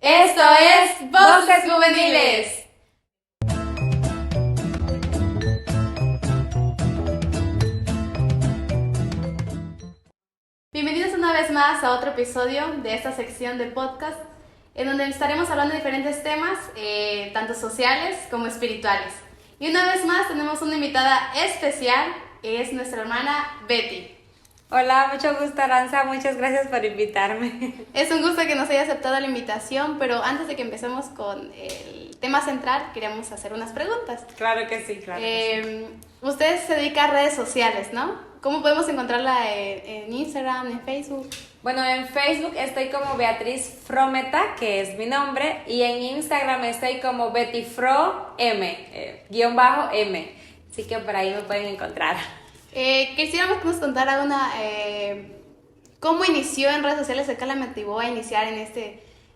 Esto es Voces Juveniles. Bienvenidos una vez más a otro episodio de esta sección del podcast, en donde estaremos hablando de diferentes temas, tanto sociales como espirituales. Y una vez más tenemos una invitada especial, es nuestra hermana Betty. Hola, mucho gusto, Aranza, muchas gracias por invitarme. Es un gusto que nos haya aceptado la invitación, pero antes de que empecemos con el tema central, queríamos hacer unas preguntas. Claro que sí, claro que sí. Usted se dedica a redes sociales, ¿no? ¿Cómo podemos encontrarla en Instagram, en Facebook? Bueno, en Facebook estoy como Beatriz Frometa, que es mi nombre, y en Instagram estoy como BettyFroM, _M. Así que por ahí me pueden encontrar. Quisiéramos que nos contara cómo inició en redes sociales, qué la motivó a iniciar en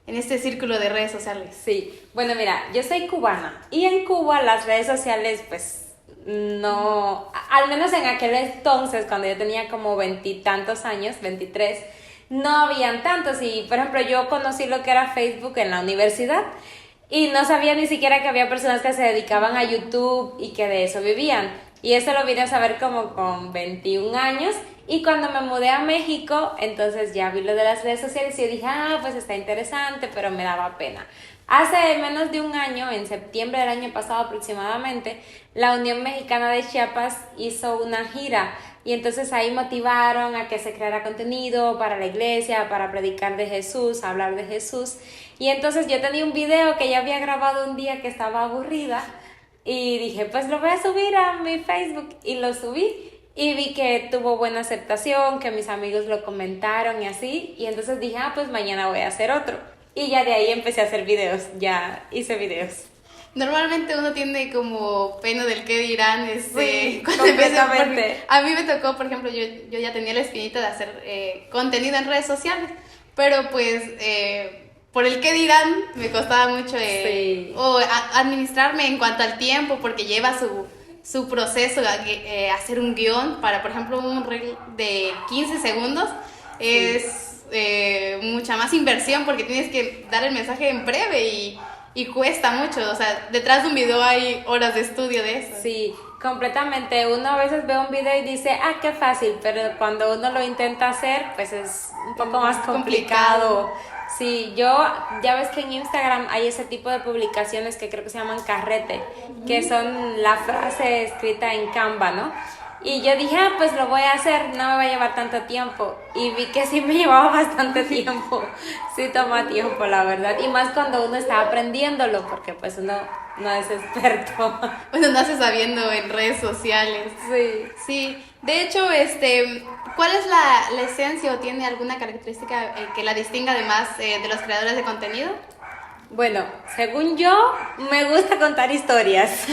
este círculo de redes sociales. Sí, bueno, mira, yo soy cubana y en Cuba las redes sociales, pues, no, al menos en aquel entonces, cuando yo tenía como 20 y tantos años, 23, no habían tantos. Y, por ejemplo, yo conocí lo que era Facebook en la universidad y no sabía ni siquiera que había personas que se dedicaban a YouTube y que de eso vivían. Y eso lo vine a saber como con 21 años. Y cuando me mudé a México, entonces ya vi lo de las redes sociales y yo dije, pues está interesante, pero me daba pena. Hace menos de un año, en septiembre del año pasado aproximadamente, la Unión Mexicana de Chiapas hizo una gira. Y entonces ahí motivaron a que se creara contenido para la iglesia, para predicar de Jesús, hablar de Jesús. Y entonces yo tenía un video que ya había grabado un día que estaba aburrida. Y dije, pues lo voy a subir a mi Facebook, y lo subí y vi que tuvo buena aceptación, que mis amigos lo comentaron y así, y entonces dije, pues mañana voy a hacer otro. Y ya de ahí empecé a hacer videos, ya hice videos. Normalmente uno tiene como pena del qué dirán, Sí, cuando completamente. A mí me tocó, por ejemplo, yo ya tenía la espinita de hacer contenido en redes sociales, pero pues por el qué dirán me costaba mucho administrarme en cuanto al tiempo, porque lleva su proceso hacer un guión para, por ejemplo, un reel de 15 segundos es mucha más inversión, porque tienes que dar el mensaje en breve y cuesta mucho. O sea, detrás de un video hay horas de estudio de eso. Sí, completamente. Uno a veces ve un video y dice, qué fácil, pero cuando uno lo intenta hacer, pues es un poco más complicado. Sí, ya ves que en Instagram hay ese tipo de publicaciones que creo que se llaman carrete, que son la frase escrita en Canva, ¿no? Y yo dije, pues lo voy a hacer, no me va a llevar tanto tiempo. Y vi que sí me llevaba bastante tiempo. Sí toma tiempo, la verdad. Y más cuando uno está aprendiéndolo, porque pues uno no es experto. Bueno, no hace sabiendo en redes sociales. Sí. De hecho, ¿cuál es la esencia o tiene alguna característica que la distinga además de los creadores de contenido? Bueno, según yo, me gusta contar historias.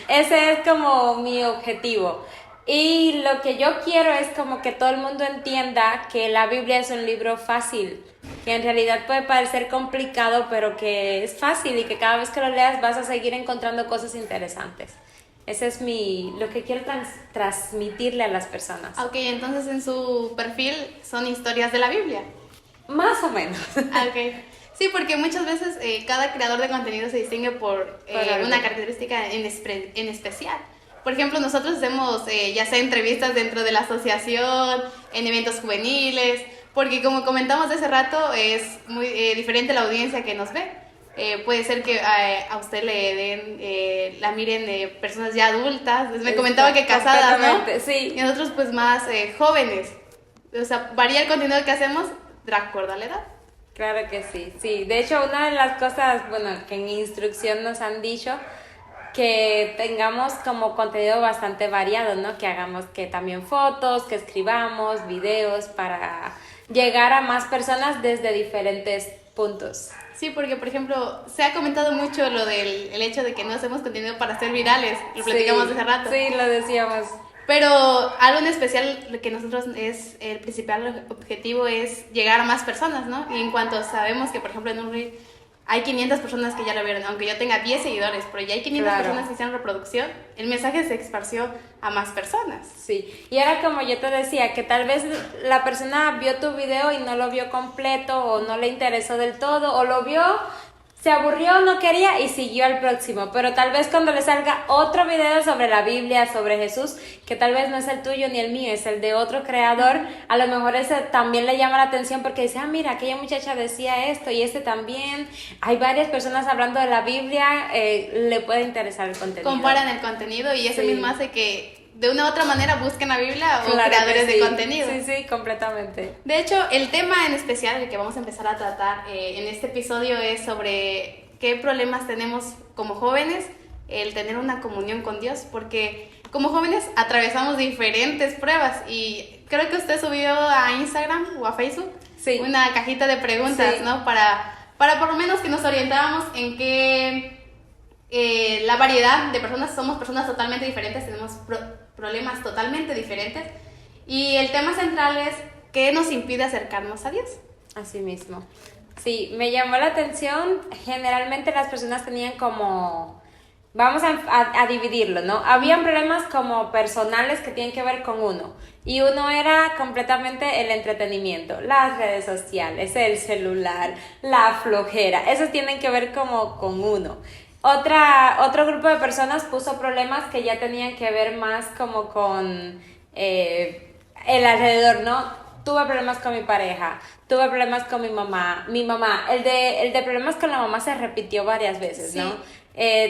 Ese es como mi objetivo. Y lo que yo quiero es como que todo el mundo entienda que la Biblia es un libro fácil, que en realidad puede parecer complicado, pero que es fácil y que cada vez que lo leas vas a seguir encontrando cosas interesantes. Ese es lo que quiero transmitirle a las personas. Ok, entonces en su perfil son historias de la Biblia. Más o menos. Ok. Sí, porque muchas veces cada creador de contenido se distingue por una característica en especial. Por ejemplo, nosotros hacemos ya sea entrevistas dentro de la asociación, en eventos juveniles, porque como comentamos de hace rato, es muy diferente la audiencia que nos ve. Puede ser que a usted la miren personas ya adultas, me comentaba que casadas, ¿no? Sí. Y nosotros pues más jóvenes. O sea, varía el contenido que hacemos de acuerdo a la edad. Claro que sí, sí. De hecho, una de las cosas, que en instrucción nos han dicho, que tengamos como contenido bastante variado, ¿no? Que hagamos que también fotos, que escribamos videos para llegar a más personas desde diferentes puntos. Sí, porque por ejemplo, se ha comentado mucho lo del el hecho de que no hacemos contenido para ser virales, lo platicamos hace rato. Sí, lo decíamos. Pero algo en especial, lo que nosotros es el principal objetivo es llegar a más personas, ¿no? Y en cuanto sabemos que, por ejemplo, en un reel hay 500 personas que ya lo vieron, aunque yo tenga 10 seguidores, pero ya hay 500 personas que hicieron reproducción, el mensaje se esparció a más personas. Sí, y era como yo te decía, que tal vez la persona vio tu video y no lo vio completo, o no le interesó del todo, o lo vio, se aburrió, no quería y siguió al próximo, pero tal vez cuando le salga otro video sobre la Biblia, sobre Jesús, que tal vez no es el tuyo ni el mío, es el de otro creador, a lo mejor ese también le llama la atención porque dice, mira, aquella muchacha decía esto y este también, hay varias personas hablando de la Biblia, le puede interesar el contenido. Comparan el contenido y eso mismo hace que de una u otra manera busquen la Biblia o claro, creadores de contenido. Sí, completamente. De hecho, el tema en especial el que vamos a empezar a tratar en este episodio es sobre qué problemas tenemos como jóvenes el tener una comunión con Dios, porque como jóvenes atravesamos diferentes pruebas y creo que usted subió a Instagram o a Facebook una cajita de preguntas, ¿no? Para por lo menos que nos orientáramos en qué la variedad de personas, somos personas totalmente diferentes, tenemos problemas totalmente diferentes y el tema central es ¿qué nos impide acercarnos a Dios? Así mismo. Sí, me llamó la atención, generalmente las personas tenían como, vamos a dividirlo, ¿no? Habían problemas como personales que tienen que ver con uno y uno era completamente el entretenimiento, las redes sociales, el celular, la flojera, esos tienen que ver como con uno. Otro grupo de personas puso problemas que ya tenían que ver más como con el alrededor, ¿no? Tuve problemas con mi pareja, tuve problemas con mi mamá, el de problemas con la mamá se repitió varias veces, ¿no?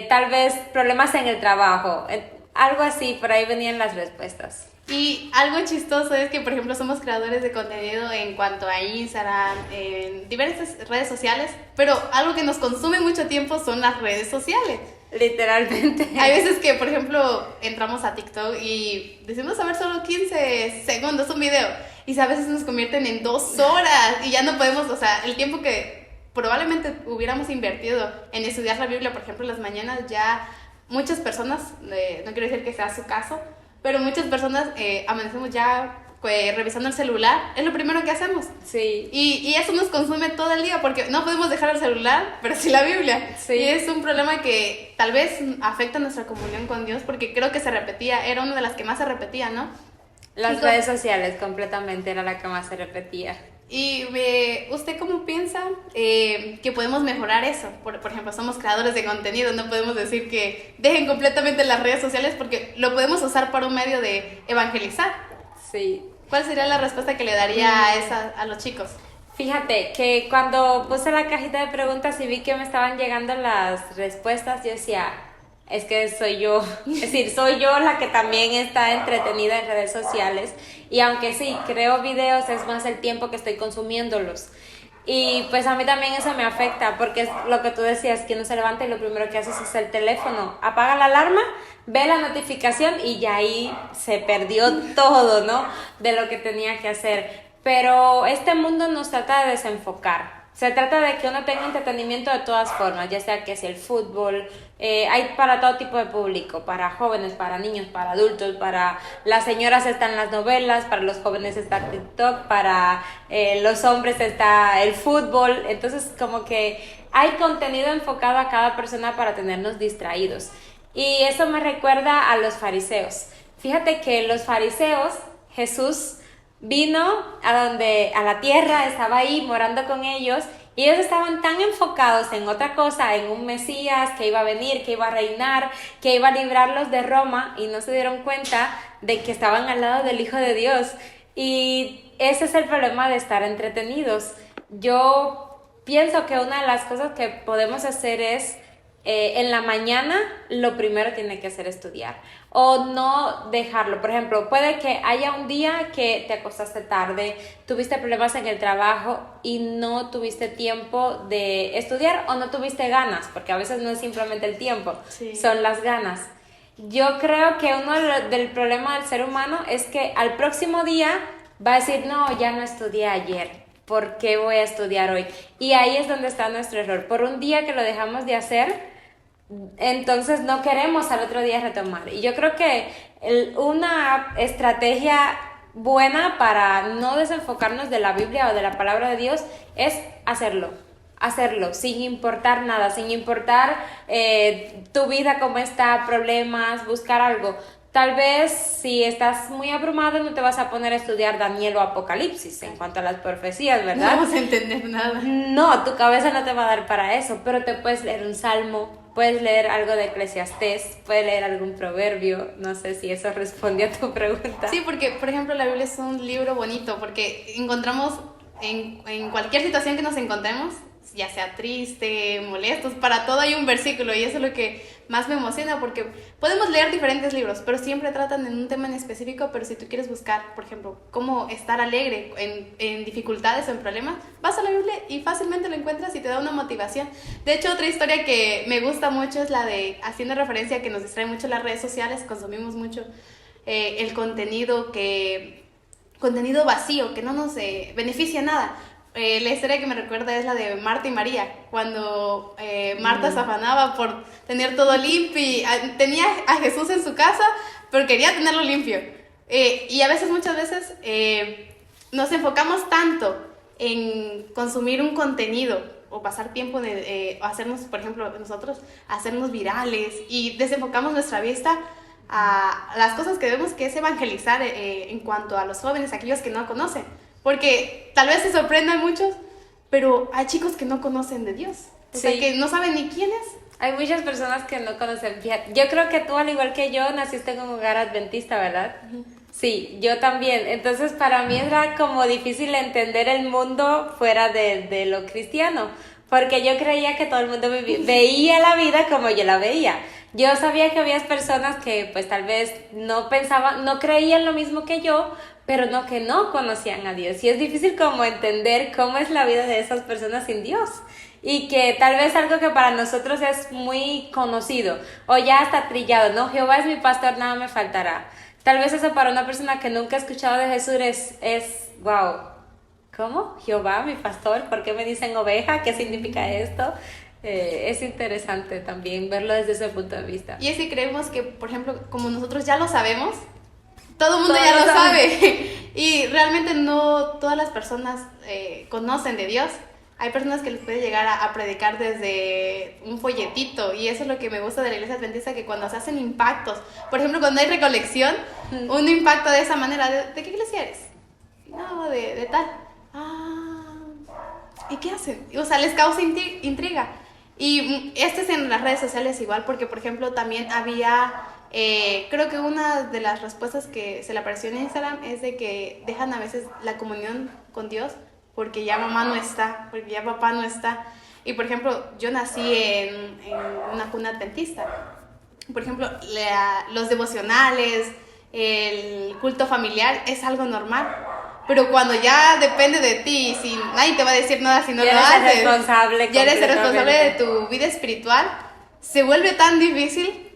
Tal vez problemas en el trabajo, algo así, por ahí venían las respuestas. Y algo chistoso es que, por ejemplo, somos creadores de contenido en cuanto a Instagram, en diversas redes sociales, pero algo que nos consume mucho tiempo son las redes sociales. Literalmente. Hay veces que, por ejemplo, entramos a TikTok y decimos a ver solo 15 segundos un video y a veces nos convierten en 2 horas y ya no podemos, o sea, el tiempo que probablemente hubiéramos invertido en estudiar la Biblia, por ejemplo, en las mañanas, ya muchas personas, no quiero decir que sea su caso, pero muchas personas amanecemos ya revisando el celular, es lo primero que hacemos. Sí. Y eso nos consume todo el día, porque no podemos dejar el celular, pero sí la Biblia. Sí. Y es un problema que tal vez afecta nuestra comunión con Dios, porque creo que se repetía, era una de las que más se repetía, ¿no? Las redes sociales completamente era la que más se repetía. ¿Y usted cómo piensa que podemos mejorar eso? Por ejemplo, somos creadores de contenido, no podemos decir que dejen completamente las redes sociales porque lo podemos usar para un medio de evangelizar. Sí. ¿Cuál sería la respuesta que le daría a los chicos? Fíjate que cuando puse la cajita de preguntas y vi que me estaban llegando las respuestas, yo decía, es que soy yo, es decir, soy yo la que también está entretenida en redes sociales y aunque sí, creo videos, es más el tiempo que estoy consumiéndolos. Y pues a mí también eso me afecta porque es lo que tú decías, que uno se levanta y lo primero que haces es el teléfono, apaga la alarma, ve la notificación y ya ahí se perdió todo, ¿no? De lo que tenía que hacer. Pero este mundo nos trata de desenfocar. Se trata de que uno tenga entretenimiento de todas formas, ya sea que sea el fútbol, hay para todo tipo de público, para jóvenes, para niños, para adultos, para las señoras están las novelas, para los jóvenes está TikTok, para los hombres está el fútbol, entonces como que hay contenido enfocado a cada persona para tenernos distraídos. Y eso me recuerda a los fariseos. Fíjate que los fariseos, Jesús vino a la tierra, estaba ahí morando con ellos y ellos estaban tan enfocados en otra cosa, en un Mesías que iba a venir, que iba a reinar, que iba a librarlos de Roma y no se dieron cuenta de que estaban al lado del Hijo de Dios. Y ese es el problema de estar entretenidos. Yo pienso que una de las cosas que podemos hacer es en la mañana lo primero tiene que ser estudiar o no dejarlo. Por ejemplo, puede que haya un día que te acostaste tarde, tuviste problemas en el trabajo y no tuviste tiempo de estudiar o no tuviste ganas, porque a veces no es simplemente el tiempo, son las ganas. Yo creo que uno del problema del ser humano es que al próximo día va a decir, no, ya no estudié ayer, ¿por qué voy a estudiar hoy? Y ahí es donde está nuestro error. Por un día que lo dejamos de hacer, entonces no queremos al otro día retomar. Y yo creo que una estrategia buena para no desenfocarnos de la Biblia o de la palabra de Dios es hacerlo. hacerlo, sin importar nada, sin importar tu vida cómo está, problemas, buscar algo. Tal vez si estás muy abrumado no te vas a poner a estudiar Daniel o Apocalipsis en cuanto a las profecías, ¿verdad? No vamos a entender nada. No, tu cabeza no te va a dar para eso, pero te puedes leer un salmo, puedes leer algo de Eclesiastés, puedes leer algún proverbio, no sé si eso responde a tu pregunta. Sí, porque por ejemplo la Biblia es un libro bonito porque encontramos en cualquier situación que nos encontremos, ya sea triste, molestos, para todo hay un versículo y eso es lo que más me emociona porque podemos leer diferentes libros, pero siempre tratan en un tema en específico, pero si tú quieres buscar, por ejemplo, cómo estar alegre en dificultades o en problemas, vas a la Biblia y fácilmente lo encuentras y te da una motivación. De hecho, otra historia que me gusta mucho es la de, haciendo referencia a que nos distrae mucho las redes sociales, consumimos mucho el contenido vacío, que no nos beneficia nada. La historia que me recuerda es la de Marta y María, cuando Marta se afanaba por tener todo limpio y tenía a Jesús en su casa, pero quería tenerlo limpio. Y a veces, muchas veces, nos enfocamos tanto en consumir un contenido o pasar tiempo o hacernos, por ejemplo, nosotros, hacernos virales y desenfocamos nuestra vista a las cosas que debemos, que es evangelizar en cuanto a los jóvenes, aquellos que no conocen. Porque tal vez se sorprendan muchos, pero hay chicos que no conocen de Dios. O sea, que no saben ni quién es. Hay muchas personas que no conocen. Yo creo que tú, al igual que yo, naciste en un hogar adventista, ¿verdad? Uh-huh. Sí, yo también. Entonces, para mí era como difícil entender el mundo fuera de lo cristiano. Porque yo creía que todo el mundo veía la vida como yo la veía. Yo sabía que había personas que pues tal vez no pensaban, no creían lo mismo que yo, pero no que no conocían a Dios. Y es difícil como entender cómo es la vida de esas personas sin Dios. Y que tal vez algo que para nosotros es muy conocido o ya está trillado, ¿no? Jehová es mi pastor, nada me faltará. Tal vez eso para una persona que nunca ha escuchado de Jesús es wow. ¿Cómo? Jehová, mi pastor, ¿por qué me dicen oveja? ¿Qué significa esto? Es interesante también verlo desde ese punto de vista. Y es que creemos que, por ejemplo, como nosotros ya lo sabemos, todo el mundo ya lo sabe. Y realmente no todas las personas conocen de Dios. Hay personas que les puede llegar a predicar desde un folletito, y eso es lo que me gusta de la iglesia adventista, que cuando se hacen impactos, por ejemplo, cuando hay recolección, uno impacta de esa manera. ¿De qué iglesia eres? No, de tal. ¿Y qué hacen? O sea, les causa intriga. Y este es en las redes sociales igual, porque por ejemplo también había, creo que una de las respuestas que se le apareció en Instagram es de que dejan a veces la comunión con Dios porque ya mamá no está, porque ya papá no está. Y por ejemplo, yo nací en una cuna adventista. Por ejemplo, los devocionales, el culto familiar es algo normal. Pero cuando ya depende de ti, si nadie te va a decir nada si no lo haces, ya eres el responsable de tu vida espiritual, se vuelve tan difícil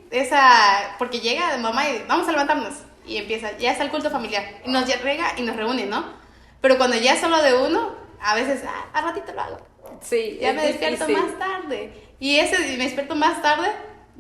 porque llega mamá y vamos a levantarnos y empieza, ya está el culto familiar y nos llega y nos reúne, ¿no? Pero cuando ya es solo de uno, a veces, al ratito lo hago. Sí, ya me despierto más tarde. Y me despierto más tarde,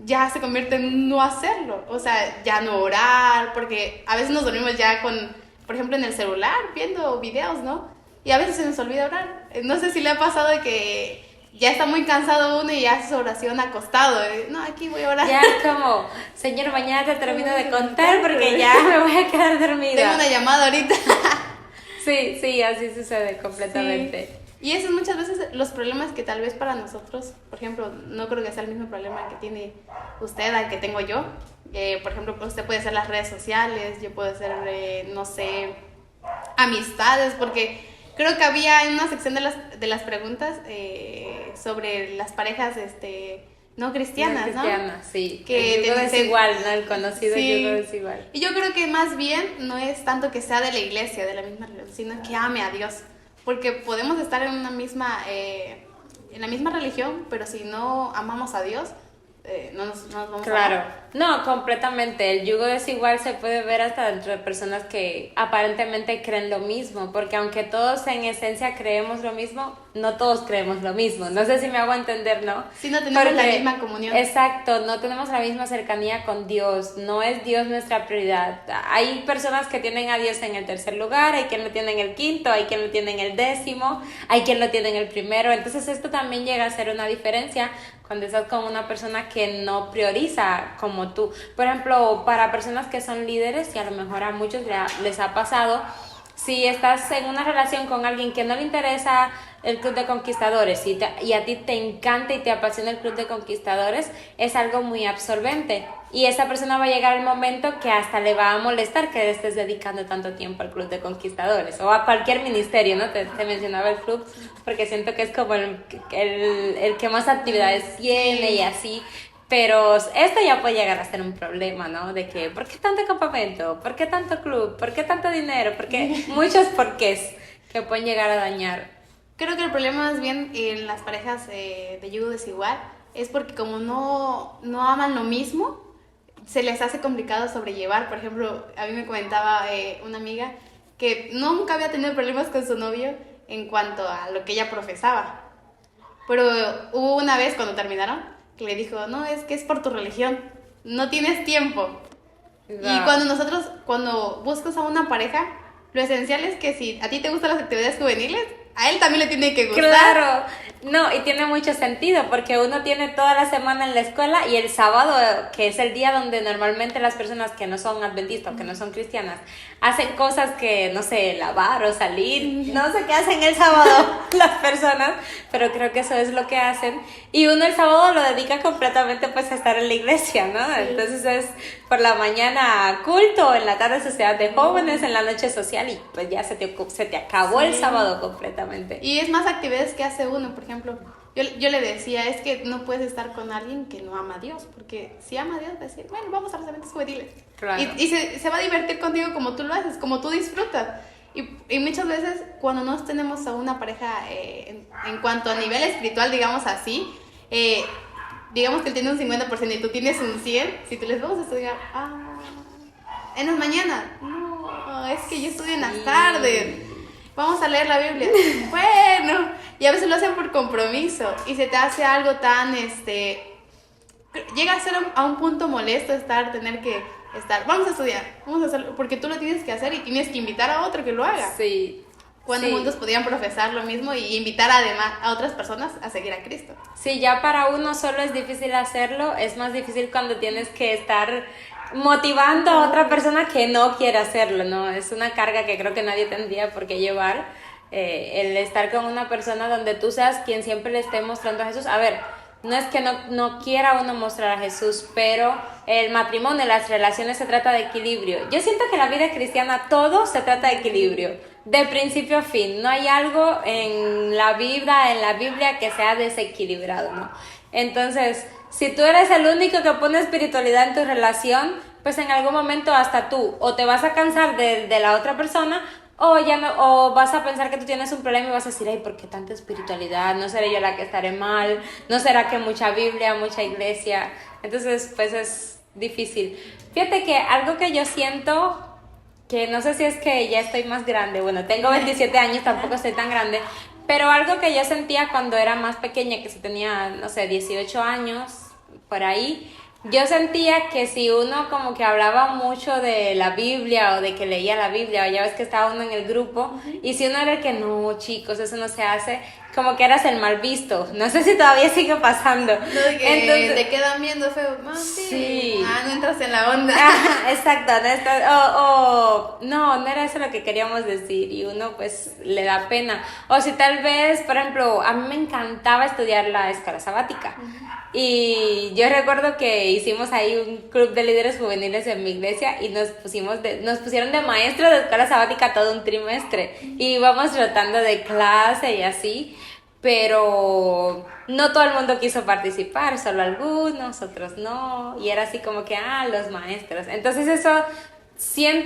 ya se convierte en no hacerlo. O sea, ya no orar, porque a veces nos dormimos ya por ejemplo, en el celular, viendo videos, ¿no? Y a veces se nos olvida orar. No sé si le ha pasado de que ya está muy cansado uno y hace su oración acostado. No, aquí voy a orar. Ya es como, Señor, mañana te termino de contar porque ya me voy a quedar dormida. Tengo una llamada ahorita. Sí, así sucede completamente. Sí. Y esos muchas veces los problemas que tal vez para nosotros, por ejemplo, no creo que sea el mismo problema que tiene usted al que tengo yo. Por ejemplo, usted puede ser las redes sociales, yo puedo ser, no sé, amistades, porque creo que había en una sección de las preguntas sobre las parejas no cristianas, ¿no? Sí. Que el yugo desigual, ¿no? El conocido yugo desigual. Y yo creo que más bien no es tanto que sea de la iglesia, de la misma religión, sino que ame a Dios. Porque podemos estar en la misma religión, pero si no amamos a Dios, no nos vamos a amar. No, completamente. El yugo desigual se puede ver hasta entre personas que aparentemente creen lo mismo, porque aunque todos en esencia creemos lo mismo, no todos creemos lo mismo. No sé si me hago entender, ¿no? Sí, no tenemos la misma comunión. Exacto, no tenemos la misma cercanía con Dios. No es Dios nuestra prioridad. Hay personas que tienen a Dios en el tercer lugar, hay quien lo tiene en el quinto, hay quien lo tiene en el décimo, hay quien lo tiene en el primero. Entonces esto también llega a ser una diferencia cuando estás con una persona que no prioriza como tú. Por ejemplo, para personas que son líderes, y a lo mejor a muchos les ha pasado, si estás en una relación con alguien que no le interesa el Club de Conquistadores y a ti te encanta y te apasiona el Club de Conquistadores, es algo muy absorbente. Y esa persona va a llegar el momento que hasta le va a molestar que le estés dedicando tanto tiempo al Club de Conquistadores o a cualquier ministerio, ¿no? Te mencionaba el club porque siento que es como el que más actividades tiene y así. Pero esto ya puede llegar a ser un problema, ¿no? De que, ¿por qué tanto campamento? ¿Por qué tanto club? ¿Por qué tanto dinero? Porque muchos porqués que pueden llegar a dañar. Creo que el problema más bien en las parejas de yugo desigual es porque como no aman lo mismo, se les hace complicado sobrellevar. Por ejemplo, a mí me comentaba una amiga que nunca había tenido problemas con su novio en cuanto a lo que ella profesaba. Pero hubo una vez cuando terminaron que le dijo, no, es que es por tu religión, no tienes tiempo. No. Y cuando buscas a una pareja, lo esencial es que si a ti te gustan las actividades juveniles, a él también le tiene que gustar. Claro, no, y tiene mucho sentido porque uno tiene toda la semana en la escuela y el sábado, que es el día donde normalmente las personas que no son adventistas o que no son cristianas hacen cosas que, no sé, lavar o salir, no sé qué hacen el sábado las personas, pero creo que eso es lo que hacen. Y uno el sábado lo dedica completamente pues a estar en la iglesia, ¿no? Sí. Entonces es por la mañana culto, en la tarde sociedad de jóvenes, en la noche social y pues ya se te acabó el sábado completamente. Y es más actividades que hace uno, por ejemplo. Yo le decía, es que no puedes estar con alguien que no ama a Dios, porque si ama a Dios va a decir, bueno, vamos a los eventos juveniles. Claro. Y se va a divertir contigo como tú lo haces, como tú disfrutas. Y muchas veces cuando no tenemos a una pareja en cuanto a nivel espiritual, digamos así, digamos que él tiene un 50% y tú tienes un 100%, si tú les vamos a estudiar, en las mañanas, no, es que yo estudio en las tardes. Vamos a leer la Biblia. Bueno, y a veces lo hacen por compromiso y se te hace algo tan, llega a ser a un punto molesto tener que estar, vamos a estudiar, vamos a hacerlo, porque tú lo tienes que hacer y tienes que invitar a otro que lo haga. Sí. Cuando juntos podían profesar lo mismo y invitar además a otras personas a seguir a Cristo. Sí, ya para uno solo es difícil hacerlo, es más difícil cuando tienes que estar motivando a otra persona que no quiere hacerlo, ¿no? Es una carga que creo que nadie tendría por qué llevar, el estar con una persona donde tú seas quien siempre le esté mostrando a Jesús. A ver, no es que no quiera uno mostrar a Jesús, pero el matrimonio, las relaciones se trata de equilibrio. Yo siento que la vida cristiana todo se trata de equilibrio, de principio a fin. No hay algo en la Biblia que sea desequilibrado, ¿no? Entonces, si tú eres el único que pone espiritualidad en tu relación, pues en algún momento hasta tú o te vas a cansar de la otra persona o vas a pensar que tú tienes un problema y vas a decir, ay, ¿por qué tanta espiritualidad? ¿No seré yo la que estaré mal? ¿No será que mucha Biblia, mucha iglesia? Entonces, pues es difícil. Fíjate que algo que yo siento, que no sé si es que ya estoy más grande, bueno, tengo 27 años, tampoco estoy tan grande, pero algo que yo sentía cuando era más pequeña, que si tenía, no sé, 18 años, por ahí, yo sentía que si uno como que hablaba mucho de la Biblia o de que leía la Biblia, o ya ves que estaba uno en el grupo, y si uno era el que, no, chicos, eso no se hace, como que eras el mal visto. No sé si todavía sigue pasando. No, entonces, te quedan viendo feo. Sí. No entras en la onda. Exacto. No era eso lo que queríamos decir y uno pues le da pena. O si tal vez, por ejemplo, a mí me encantaba estudiar la escuela sabática. Y yo recuerdo que hicimos ahí un club de líderes juveniles en mi iglesia y nos pusieron de maestro de escuela sabática todo un trimestre. Y íbamos rotando de clase y así. Pero no todo el mundo quiso participar, solo algunos, otros no, y era así como que, los maestros. Entonces eso,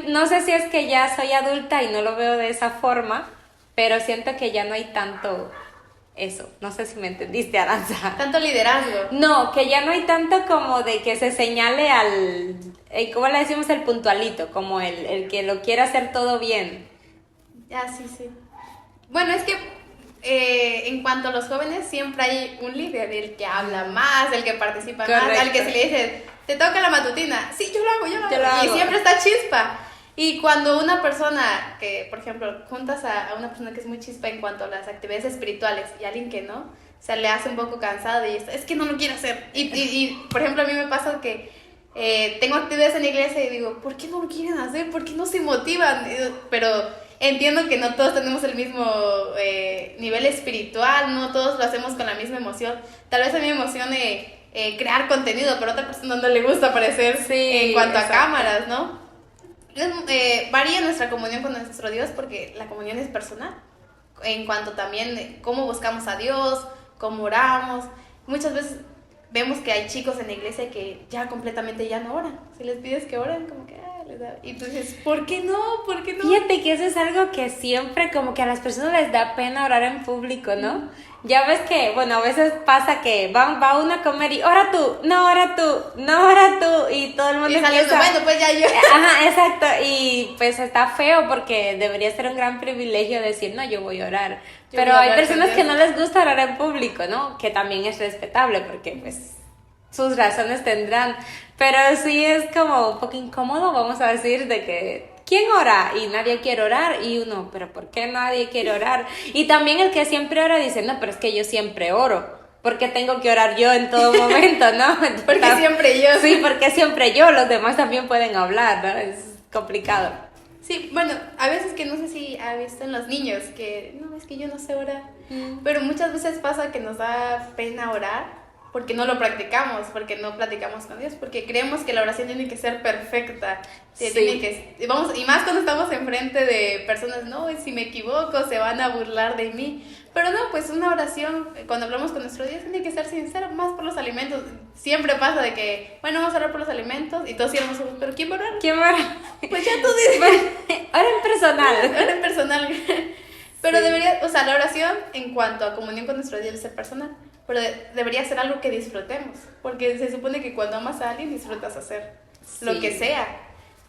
no sé si es que ya soy adulta y no lo veo de esa forma, pero siento que ya no hay tanto eso, no sé si me entendiste, Aranza. ¿Tanto liderazgo? No, que ya no hay tanto como de que se señale ¿cómo le decimos? El puntualito, como el que lo quiere hacer todo bien. Sí. Bueno, es que en cuanto a los jóvenes, siempre hay un líder, el que habla más, el que participa más, al que se le dice, te toca la matutina, sí, yo lo hago. Y siempre está chispa. Y cuando una persona que, por ejemplo, juntas a una persona que es muy chispa en cuanto a las actividades espirituales y alguien que no, se le hace un poco cansado y es que no lo quiere hacer. Y por ejemplo, a mí me pasa que tengo actividades en la iglesia y digo, ¿por qué no lo quieren hacer? ¿Por qué no se motivan? Pero entiendo que no todos tenemos el mismo nivel espiritual, no todos lo hacemos con la misma emoción. Tal vez a mí me emocione crear contenido, pero a otra persona no le gusta aparecer en cuanto a cámaras, ¿no? Varía nuestra comunión con nuestro Dios porque la comunión es personal. En cuanto también cómo buscamos a Dios, cómo oramos. Muchas veces vemos que hay chicos en la iglesia que ya completamente ya no oran. Si les pides que oren, como que les da. Y tú dices, ¿por qué no? ¿Por qué no? Fíjate que eso es algo que siempre como que a las personas les da pena orar en público, ¿no? Ya ves que, bueno, a veces pasa que va uno a comer y ora tú, y todo el mundo empieza... Bueno, pues ya yo. Ajá, exacto, y pues está feo porque debería ser un gran privilegio decir, no, yo voy a orar. Pero hay personas que no les gusta orar en público, ¿no? Que también es respetable porque pues sus razones tendrán. Pero sí es como un poco incómodo, vamos a decir, de que ¿quién ora? Y nadie quiere orar. Y uno, ¿pero por qué nadie quiere orar? Y también el que siempre ora dice, no, pero es que yo siempre oro. ¿Por qué tengo que orar yo en todo momento, no? Porque siempre yo. Sí, porque siempre yo. Los demás también pueden hablar, ¿no? Es complicado. Sí, bueno, a veces que no sé si ha visto en los niños que, no, es que yo no sé orar. Pero muchas veces pasa que nos da pena orar porque no lo practicamos, porque no platicamos con Dios, porque creemos que la oración tiene que ser perfecta. Sí. Y más cuando estamos enfrente de personas, no, si me equivoco, se van a burlar de mí. Pero no, pues una oración, cuando hablamos con nuestro Dios, tiene que ser sincera, más por los alimentos. Siempre pasa de que, bueno, vamos a orar por los alimentos, y todos cierran los ojos, ¿pero quién va a orar? ¿Quién va a orar? Pues ya tú dices. Ora en personal. Ora en personal. Pero sí. Debería, o sea, la oración en cuanto a comunión con nuestro Dios debe ser personal. Pero debería ser algo que disfrutemos, porque se supone que cuando amas a alguien disfrutas hacer lo que sea.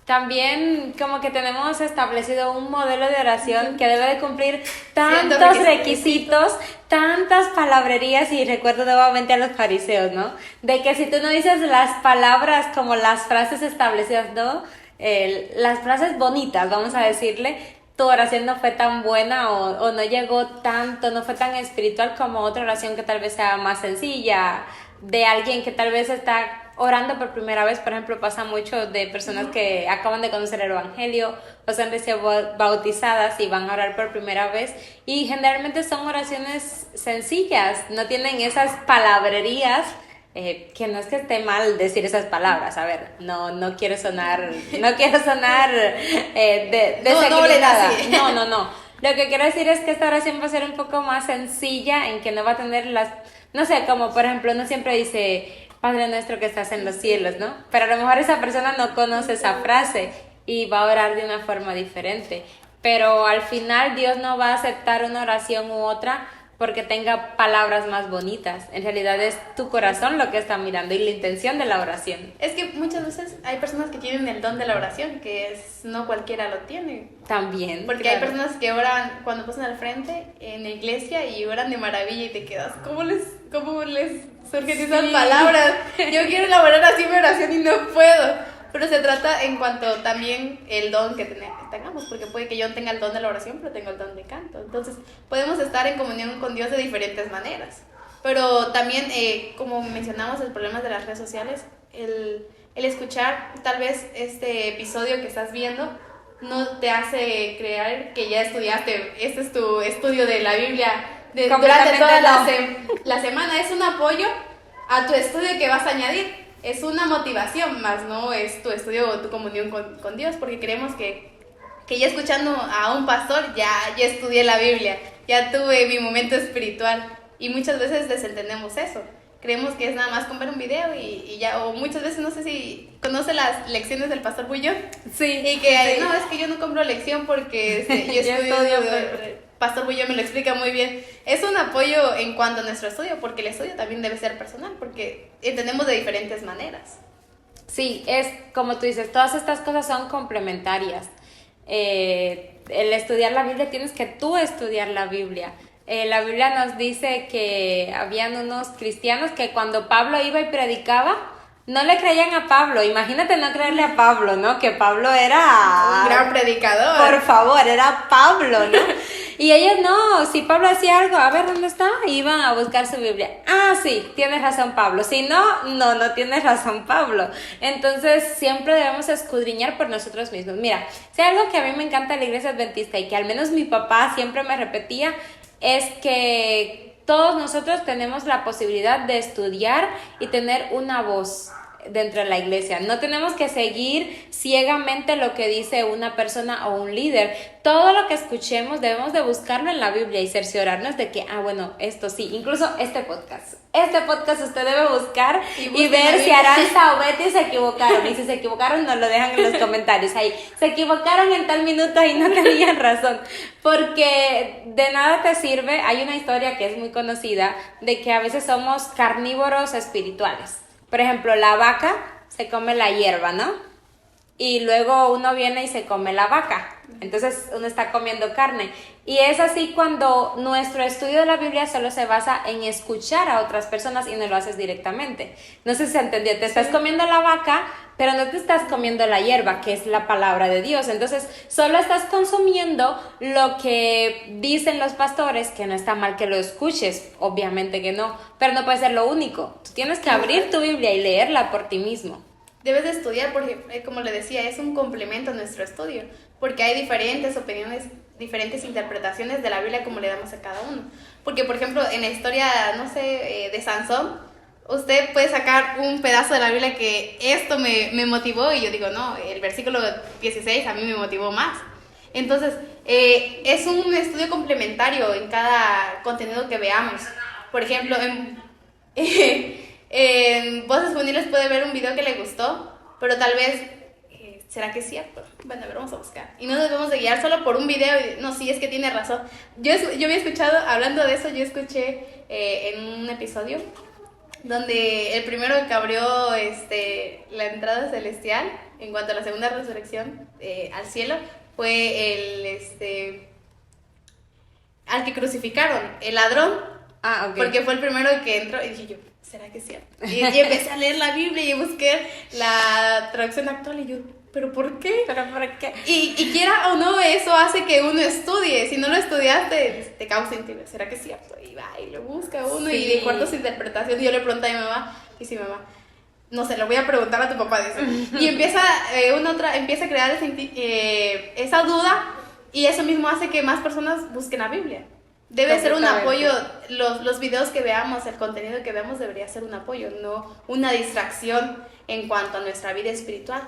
También como que tenemos establecido un modelo de oración que debe de cumplir tantos requisitos, tantas palabrerías, y recuerdo nuevamente a los fariseos, ¿no? De que si tú no dices las palabras como las frases establecidas, ¿no? Las frases bonitas, vamos a decirle, tu oración no fue tan buena o no llegó tanto, no fue tan espiritual como otra oración que tal vez sea más sencilla, de alguien que tal vez está orando por primera vez. Por ejemplo, pasa mucho de personas que acaban de conocer el evangelio o se han recién bautizadas y van a orar por primera vez, y generalmente son oraciones sencillas, no tienen esas palabrerías. Que no es que esté mal decir esas palabras, a ver, no quiero sonar desequilibrada. No. Lo que quiero decir es que esta oración va a ser un poco más sencilla, en que no va a tener no sé, como por ejemplo, no siempre dice Padre nuestro que estás en los cielos, ¿no? Pero a lo mejor esa persona no conoce esa frase y va a orar de una forma diferente. Pero al final Dios no va a aceptar una oración u otra porque tenga palabras más bonitas. En realidad es tu corazón lo que está mirando y la intención de la oración. Es que muchas veces hay personas que tienen el don de la oración, que no cualquiera lo tiene. También. Porque claro, hay personas que oran cuando pasan al frente en la iglesia y oran de maravilla y te quedas, ¿cómo les surgen esas palabras? Yo quiero elaborar así mi oración y no puedo. Pero se trata en cuanto también el don que tengamos, porque puede que yo no tenga el don de la oración, pero tengo el don de canto. Entonces, podemos estar en comunión con Dios de diferentes maneras. Pero también, como mencionamos, el problema de las redes sociales, el escuchar tal vez este episodio que estás viendo, no te hace creer que ya estudiaste, este es tu estudio de la Biblia durante toda la semana. Es un apoyo a tu estudio que vas a añadir. Es una motivación, más no es tu estudio o tu comunión con Dios, porque creemos que ya escuchando a un pastor ya estudié la Biblia, ya tuve mi momento espiritual, y muchas veces desentendemos eso. Creemos que es nada más con ver un video y ya, o muchas veces, no sé si conoce las lecciones del pastor Bullón. Sí. Y que, no, es que yo no compro lección porque yo estudio... Pastor Bullón me lo explica muy bien. Es un apoyo en cuanto a nuestro estudio, porque el estudio también debe ser personal, porque entendemos de diferentes maneras. Sí, es como tú dices, todas estas cosas son complementarias. El estudiar la Biblia, tienes que tú estudiar la Biblia. La Biblia nos dice que habían unos cristianos que cuando Pablo iba y predicaba, no le creían a Pablo. Imagínate no creerle a Pablo, ¿no? Que Pablo era... un gran predicador. Por favor, era Pablo, ¿no? Y ellos no, si Pablo hacía algo, a ver, ¿dónde está? Iban a buscar su Biblia. Ah, sí, tienes razón Pablo. Si no, no tienes razón Pablo. Entonces, siempre debemos escudriñar por nosotros mismos. Mira, si hay algo que a mí me encanta de la iglesia adventista y que al menos mi papá siempre me repetía, es que todos nosotros tenemos la posibilidad de estudiar y tener una voz dentro de la iglesia. No tenemos que seguir ciegamente lo que dice una persona o un líder. Todo lo que escuchemos debemos de buscarlo en la Biblia y cerciorarnos de que, bueno, esto sí, incluso este podcast usted debe buscar y ver si Aranza o Betty se equivocaron, y si se equivocaron nos lo dejan en los comentarios ahí, se equivocaron en tal minuto y no tenían razón, porque de nada te sirve. Hay una historia que es muy conocida de que a veces somos carnívoros espirituales. Por ejemplo, la vaca se come la hierba, ¿no? Y luego uno viene y se come la vaca. Entonces uno está comiendo carne. Y es así cuando nuestro estudio de la Biblia solo se basa en escuchar a otras personas y no lo haces directamente. No sé si se entendió. Te estás comiendo la vaca, pero no te estás comiendo la hierba, que es la palabra de Dios. Entonces solo estás consumiendo lo que dicen los pastores, que no está mal que lo escuches, obviamente que no, pero no puede ser lo único. Tú tienes que abrir tu Biblia y leerla por ti mismo. Debes de estudiar porque, como le decía, es un complemento a nuestro estudio, porque hay diferentes opiniones, diferentes interpretaciones de la Biblia como le damos a cada uno. Porque, por ejemplo, en la historia, no sé, de Sansón, usted puede sacar un pedazo de la Biblia que esto me motivó, y yo digo, no, el versículo 16 a mí me motivó más. Entonces, es un estudio complementario en cada contenido que veamos. Por ejemplo, en Voces Juveniles puede ver un video que le gustó, pero tal vez, ¿será que es cierto? Bueno, a ver, vamos a buscar. Y no nos debemos de guiar solo por un video. No, sí, es que tiene razón. Yo había escuchado, hablando de eso, yo escuché en un episodio donde el primero que abrió la entrada celestial en cuanto a la segunda resurrección al cielo fue al que crucificaron, el ladrón. Ok. Porque fue el primero que entró y dije yo, ¿será que es cierto? Y empecé a leer la Biblia y busqué la traducción actual y yo, ¿pero por qué? Y quiera o no, eso hace que uno estudie. Si no lo estudiaste, te causa intriga. ¿Será que es cierto? Y va y lo busca uno, sí. Y de acuerdo a su interpretación, yo le pregunté a mi mamá, y si mamá, no sé, lo voy a preguntar a tu papá, dice. Y empieza empieza a crear esa duda, y eso mismo hace que más personas busquen la Biblia. Debe ser un apoyo, los videos que veamos, el contenido que veamos debería ser un apoyo, no una distracción en cuanto a nuestra vida espiritual.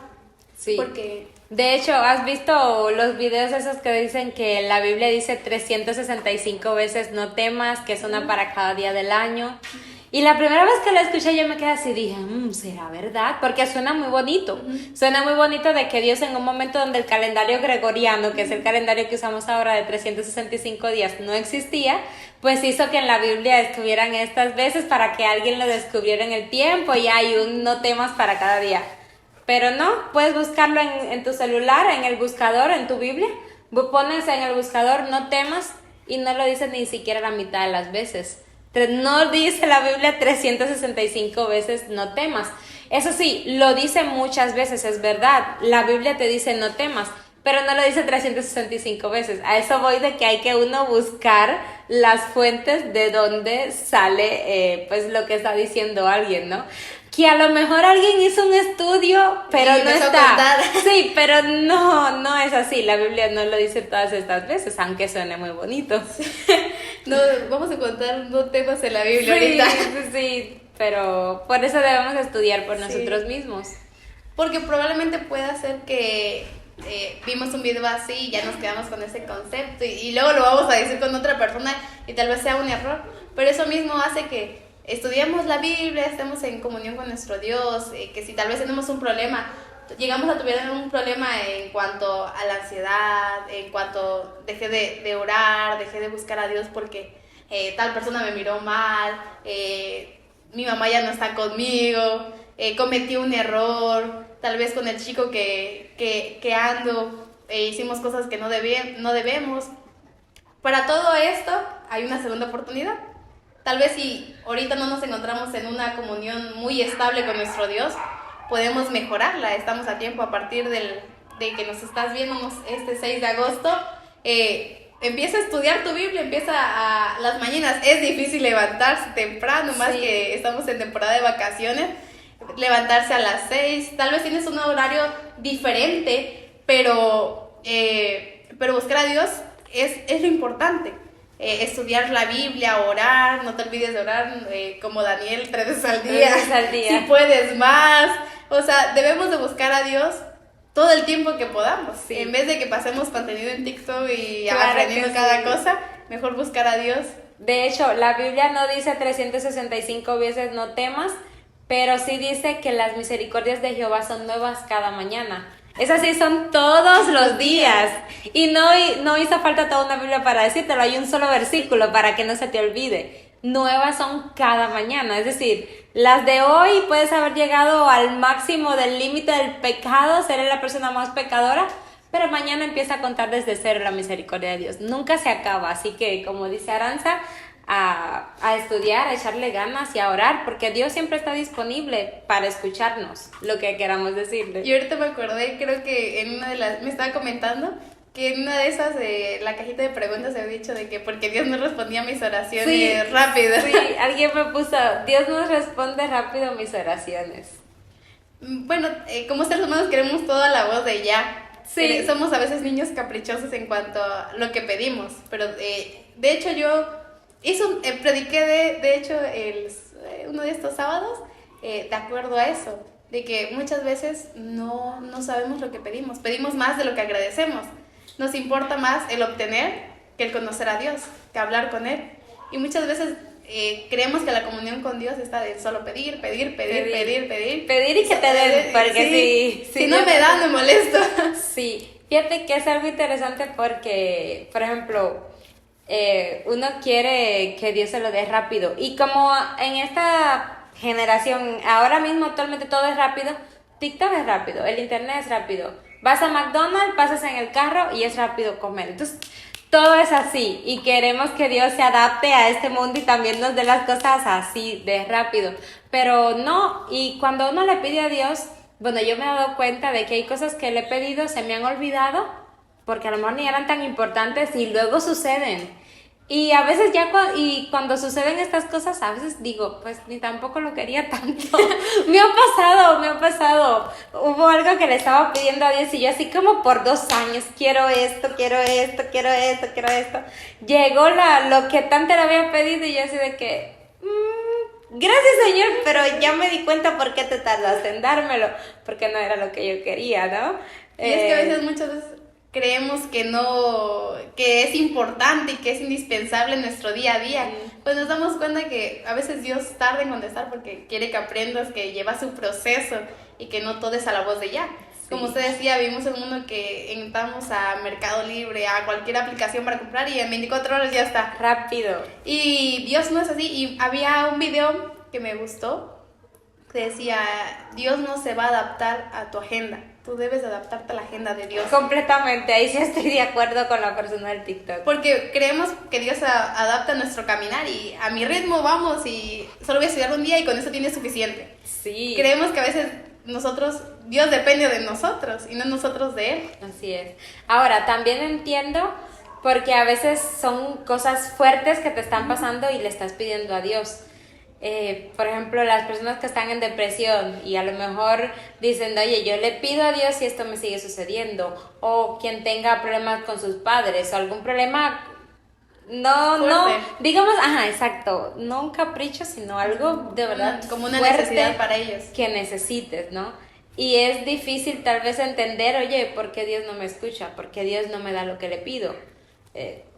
Sí. Porque... De hecho, ¿has visto los videos esos que dicen que la Biblia dice 365 veces no temas, que es una para cada día del año? Y la primera vez que lo escuché yo me quedé así, dije, ¿será verdad? Porque suena muy bonito. Suena muy bonito de que Dios en un momento donde el calendario gregoriano, que es el calendario que usamos ahora de 365 días, no existía, pues hizo que en la Biblia estuvieran estas veces para que alguien lo descubriera en el tiempo, y hay un no temas para cada día. Pero no, puedes buscarlo en tu celular, en el buscador, en tu Biblia. Pones en el buscador no temas y no lo dice ni siquiera la mitad de las veces. No dice la Biblia 365 veces no temas. Eso sí, lo dice muchas veces, es verdad. La Biblia te dice no temas, pero no lo dice 365 veces. A eso voy, de que hay que uno buscar las fuentes de donde sale pues lo que está diciendo alguien, ¿no? Que a lo mejor alguien hizo un estudio, pero no está. Sí, pero no es así. La Biblia no lo dice todas estas veces, aunque suene muy bonito. No, vamos a contar no temas en la Biblia ahorita. Sí, pero por eso debemos estudiar por nosotros mismos. Porque probablemente pueda ser que vimos un video así y ya nos quedamos con ese concepto y luego lo vamos a decir con otra persona y tal vez sea un error. Pero eso mismo hace que estudiemos la Biblia, estemos en comunión con nuestro Dios, que si tal vez tenemos un problema, llegamos a tener un problema en cuanto a la ansiedad, en cuanto dejé de orar, dejé de buscar a Dios porque tal persona me miró mal, mi mamá ya no está conmigo, cometí un error, tal vez con el chico que ando, hicimos cosas que no debemos. Para todo esto hay una segunda oportunidad. Tal vez si ahorita no nos encontramos en una comunión muy estable con nuestro Dios, podemos mejorarla. Estamos a tiempo a partir de que nos estás viendo este 6 de agosto. Empieza a estudiar tu Biblia, empieza a las mañanas. Es difícil levantarse temprano, más que estamos en temporada de vacaciones. Levantarse a las 6, tal vez tienes un horario diferente, pero buscar a Dios es lo importante. Estudiar la Biblia, orar, no te olvides de orar como Daniel 3 veces al día, si puedes más. O sea, debemos de buscar a Dios todo el tiempo que podamos, en vez de que pasemos contenido en TikTok y aprendiendo cada cosa, mejor buscar a Dios. De hecho, la Biblia no dice 365 veces no temas, pero sí dice que las misericordias de Jehová son nuevas cada mañana. Esas sí son todos los días. Y no hizo falta toda una Biblia para decírtelo, hay un solo versículo para que no se te olvide. Nuevas son cada mañana, es decir, las de hoy puedes haber llegado al máximo del límite del pecado, ser la persona más pecadora, pero mañana empieza a contar desde cero la misericordia de Dios. Nunca se acaba, así que como dice Aranza, a estudiar, a echarle ganas y a orar, porque Dios siempre está disponible para escucharnos lo que queramos decirle. Y ahorita me acordé, creo que en una de las, me estaba comentando que en una de esas, la cajita de preguntas había dicho de que porque Dios no respondía a mis oraciones rápido. Sí, alguien me puso, Dios nos responde rápido a mis oraciones. Bueno, como seres humanos queremos toda la voz de ya. Sí. Somos a veces niños caprichosos en cuanto a lo que pedimos, pero de hecho yo prediqué de hecho uno de estos sábados de acuerdo a eso, de que muchas veces no sabemos lo que pedimos más de lo que agradecemos. Nos importa más el obtener que el conocer a Dios, que hablar con Él. Y muchas veces creemos que la comunión con Dios está de solo pedir. Pedir y que te den, porque si no me dan, me molesto. Sí, fíjate que es algo interesante porque, por ejemplo, uno quiere que Dios se lo dé rápido. Y como en esta generación, ahora mismo actualmente todo es rápido, TikTok es rápido, el internet es rápido. Vas a McDonald's, pasas en el carro y es rápido comer. Entonces, todo es así y queremos que Dios se adapte a este mundo y también nos dé las cosas así de rápido. Pero no, y cuando uno le pide a Dios, bueno, yo me he dado cuenta de que hay cosas que le he pedido, se me han olvidado, porque a lo mejor ni eran tan importantes y luego suceden. Y a veces cuando suceden estas cosas, a veces digo, pues ni tampoco lo quería tanto. Me ha pasado. Hubo algo que le estaba pidiendo a Dios y yo así como por 2 años, quiero esto. Llegó lo que tanto le había pedido y yo así de que, gracias Señor, pero ya me di cuenta por qué te tardaste en dármelo, porque no era lo que yo quería, ¿no? Y es que a veces, muchas veces creemos que es importante y que es indispensable en nuestro día a día, pues nos damos cuenta que a veces Dios tarda en contestar porque quiere que aprendas que lleva su proceso y que no todo es a la voz de ya. Sí. Como usted decía, vivimos en un mundo que entramos a Mercado Libre, a cualquier aplicación para comprar y en 24 horas ya está. Rápido. Y Dios no es así. Y había un video que me gustó que decía, Dios no se va a adaptar a tu agenda. Tú debes adaptarte a la agenda de Dios. Completamente, ahí sí estoy de acuerdo con la persona del TikTok. Porque creemos que Dios adapta a nuestro caminar y a mi ritmo vamos y solo voy a estudiar un día y con eso tiene suficiente. Sí. Creemos que a veces Dios depende de nosotros y no nosotros de Él. Así es. Ahora, también entiendo porque a veces son cosas fuertes que te están pasando y le estás pidiendo a Dios. Por ejemplo, las personas que están en depresión y a lo mejor dicen, oye, yo le pido a Dios si esto me sigue sucediendo, o quien tenga problemas con sus padres o algún problema, digamos, exacto, no un capricho, sino algo de verdad como una necesidad para ellos que necesites, ¿no? Y es difícil tal vez entender, oye, ¿por qué Dios no me escucha? ¿Por qué Dios no me da lo que le pido?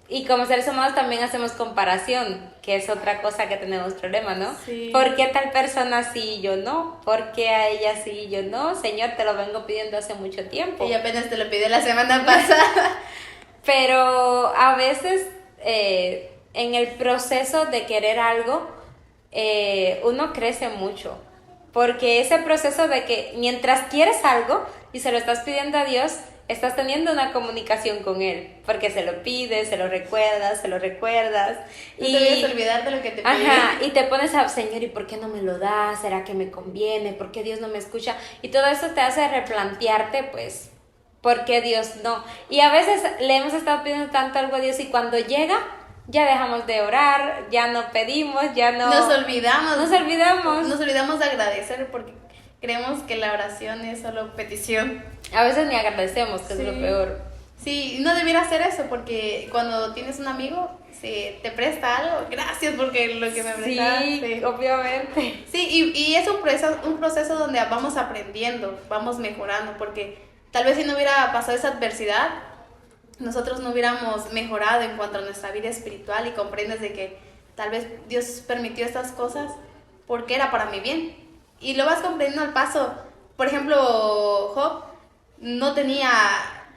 Y como seres humanos también hacemos comparación, que es otra cosa que tenemos problema, ¿no? Sí. ¿Por qué tal persona sí y yo no? ¿Por qué a ella sí y yo no? Señor, te lo vengo pidiendo hace mucho tiempo. Y apenas te lo pidió la semana pasada. Pero a veces en el proceso de querer algo, uno crece mucho. Porque ese proceso de que mientras quieres algo y se lo estás pidiendo a Dios, estás teniendo una comunicación con Él, porque se lo pides, se lo recuerdas. No te debes olvidar de lo que te pide. Ajá, y te pones a, Señor, ¿y por qué no me lo das? ¿Será que me conviene? ¿Por qué Dios no me escucha? Y todo eso te hace replantearte, pues, ¿por qué Dios no? Y a veces le hemos estado pidiendo tanto algo a Dios y cuando llega, ya dejamos de orar, ya no pedimos, ya no... Nos olvidamos. Nos olvidamos de agradecer porque creemos que la oración es solo petición. A veces ni agradecemos, que Sí. es lo peor. Sí, no debiera hacer eso porque cuando tienes un amigo, si te presta algo, gracias porque lo que me prestaste. Sí, obviamente. Sí, y es un proceso donde vamos aprendiendo, vamos mejorando, porque tal vez si no hubiera pasado esa adversidad, nosotros no hubiéramos mejorado en cuanto a nuestra vida espiritual y comprendes de que tal vez Dios permitió estas cosas porque era para mi bien. Y lo vas comprendiendo al paso. Por ejemplo, Job no tenía...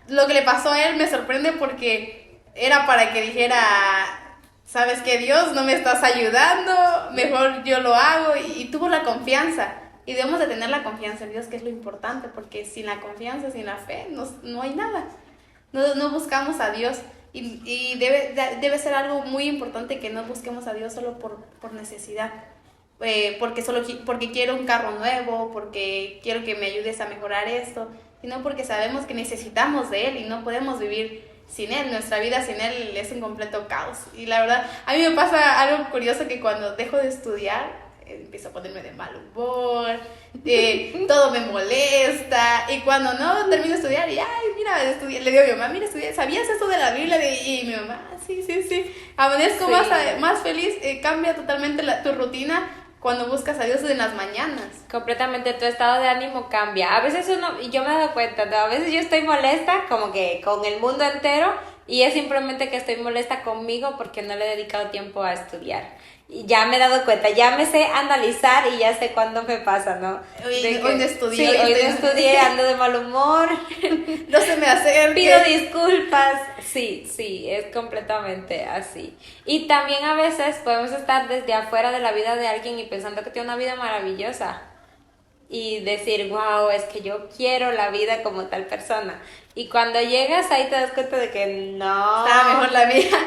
Lo que le pasó a él me sorprende porque era para que dijera, sabes que Dios no me estás ayudando, mejor yo lo hago, y tuvo la confianza. Y debemos de tener la confianza en Dios, que es lo importante, porque sin la confianza, sin la fe, no hay nada. No buscamos a Dios. Y debe ser algo muy importante que no busquemos a Dios solo por necesidad. Porque quiero un carro nuevo, porque quiero que me ayudes a mejorar esto, sino porque sabemos que necesitamos de Él y no podemos vivir sin Él. Nuestra vida sin Él es un completo caos. Y la verdad, a mí me pasa algo curioso, que cuando dejo de estudiar, empiezo a ponerme de mal humor, todo me molesta, y cuando no termino de estudiar, y ay, mira, estudié, le digo a mi mamá, mira, estudié, ¿sabías esto de la Biblia? Y mi mamá, sí, amanezco Sí. más feliz, cambia totalmente tu rutina cuando buscas a Dios en las mañanas. Completamente, tu estado de ánimo cambia. A veces y yo me he dado cuenta, ¿no? A veces yo estoy molesta como que con el mundo entero y es simplemente que estoy molesta conmigo porque no le he dedicado tiempo a estudiar. Y ya me he dado cuenta, ya me sé analizar y ya sé cuándo me pasa, ¿no? Hoy no estudié. Sí, hoy no estudié, ando de mal humor. No se me acerque. Pido disculpas. Sí, es completamente así. Y también a veces podemos estar desde afuera de la vida de alguien y pensando que tiene una vida maravillosa. Y decir, wow, es que yo quiero la vida como tal persona. Y cuando llegas ahí te das cuenta de que no. Está mejor la vida.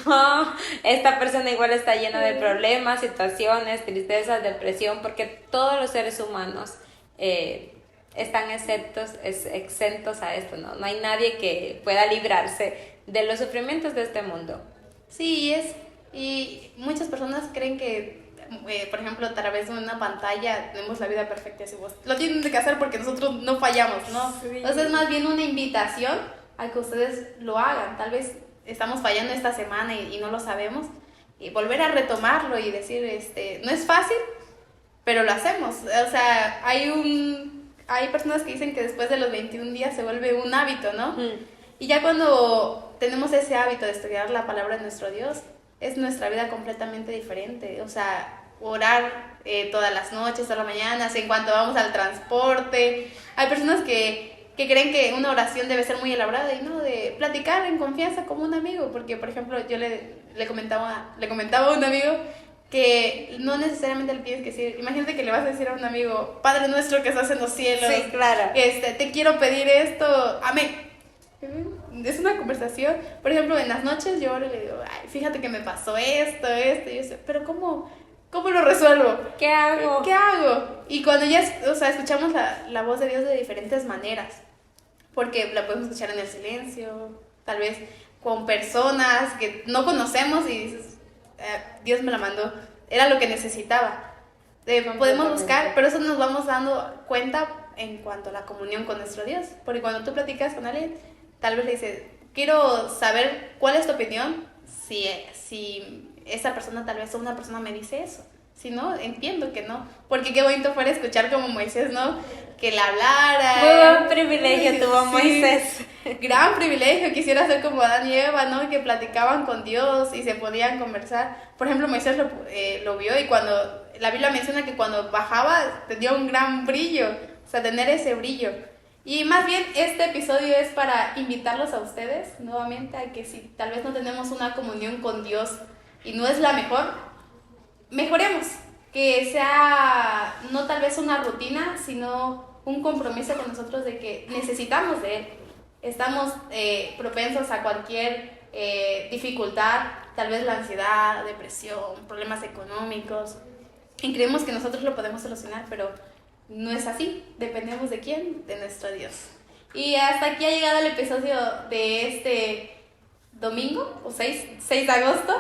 No, esta persona igual está llena de problemas, situaciones, tristezas, depresión, porque todos los seres humanos están exentos a esto, ¿no? No hay nadie que pueda librarse de los sufrimientos de este mundo. Sí, y muchas personas creen que, por ejemplo, a través de una pantalla tenemos la vida perfecta, así vos lo tienen que hacer porque nosotros no fallamos, ¿no? Sí. Entonces es más bien una invitación a que ustedes lo hagan. Tal vez estamos fallando esta semana y no lo sabemos, y volver a retomarlo y decir, no es fácil, pero lo hacemos. O sea, hay personas que dicen que después de los 21 días se vuelve un hábito, ¿no? Y ya cuando tenemos ese hábito de estudiar la palabra de nuestro Dios, es nuestra vida completamente diferente. O sea, orar todas las noches, todas las mañanas, en cuanto vamos al transporte. Hay personas que creen que una oración debe ser muy elaborada y no, de platicar en confianza como un amigo. Porque, por ejemplo, yo le comentaba a un amigo que no necesariamente le tienes que decir, imagínate que le vas a decir a un amigo, Padre nuestro que estás en los cielos, Sí, claro. Te quiero pedir esto, amén. Es una conversación. Por ejemplo, en las noches yo le digo, ay, fíjate que me pasó esto, y yo sé, pero ¿cómo lo resuelvo? ¿Qué hago? Y cuando ya, escuchamos la voz de Dios de diferentes maneras, porque la podemos escuchar en el silencio, tal vez con personas que no conocemos y dices, Dios me la mandó, era lo que necesitaba. Podemos buscar, pero eso nos vamos dando cuenta en cuanto a la comunión con nuestro Dios, porque cuando tú platicas con alguien, tal vez le dices, quiero saber cuál es tu opinión, si esa persona, tal vez una persona me dice eso. Si no, entiendo que no. Porque qué bonito fuera escuchar como Moisés, ¿no? Que le hablara. Muy buen privilegio tuvo Moisés. Gran privilegio. Quisiera ser como Adán y Eva, ¿no? Que platicaban con Dios y se podían conversar. Por ejemplo, Moisés lo vio, y cuando la Biblia menciona que cuando bajaba tenía un gran brillo. O sea, tener ese brillo. Y más bien este episodio es para invitarlos a ustedes nuevamente a que si tal vez no tenemos una comunión con Dios y no es la mejor, mejoremos. Que sea no tal vez una rutina, sino un compromiso con nosotros de que necesitamos de Él. estamos propensos a cualquier dificultad, tal vez la ansiedad, depresión, problemas económicos, y creemos que nosotros lo podemos solucionar, pero no es así. Dependemos de quién, de nuestro Dios. Y hasta aquí ha llegado el episodio de este domingo, o 6 de agosto.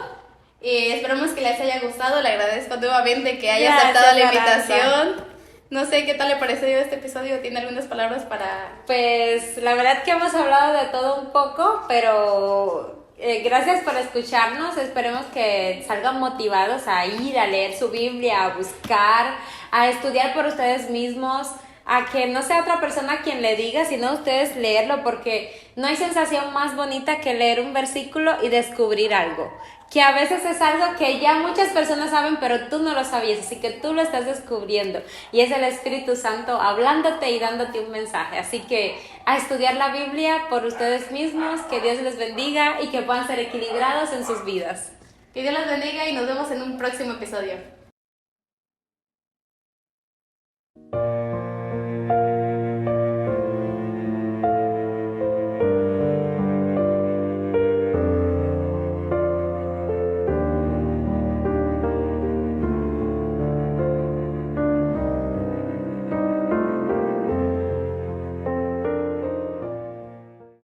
Esperamos que les haya gustado. Le agradezco nuevamente que haya aceptado la invitación. No sé qué tal le pareció este episodio. ¿Tiene algunas palabras para...? Pues la verdad que hemos hablado de todo un poco, pero gracias por escucharnos. Esperemos que salgan motivados a ir a leer su Biblia, a buscar, a estudiar por ustedes mismos, a que no sea otra persona quien le diga, sino ustedes leerlo, porque no hay sensación más bonita que leer un versículo y descubrir algo, que a veces es algo que ya muchas personas saben, pero tú no lo sabías, así que tú lo estás descubriendo, y es el Espíritu Santo hablándote y dándote un mensaje. Así que a estudiar la Biblia por ustedes mismos, que Dios les bendiga y que puedan ser equilibrados en sus vidas. Que Dios los bendiga y nos vemos en un próximo episodio.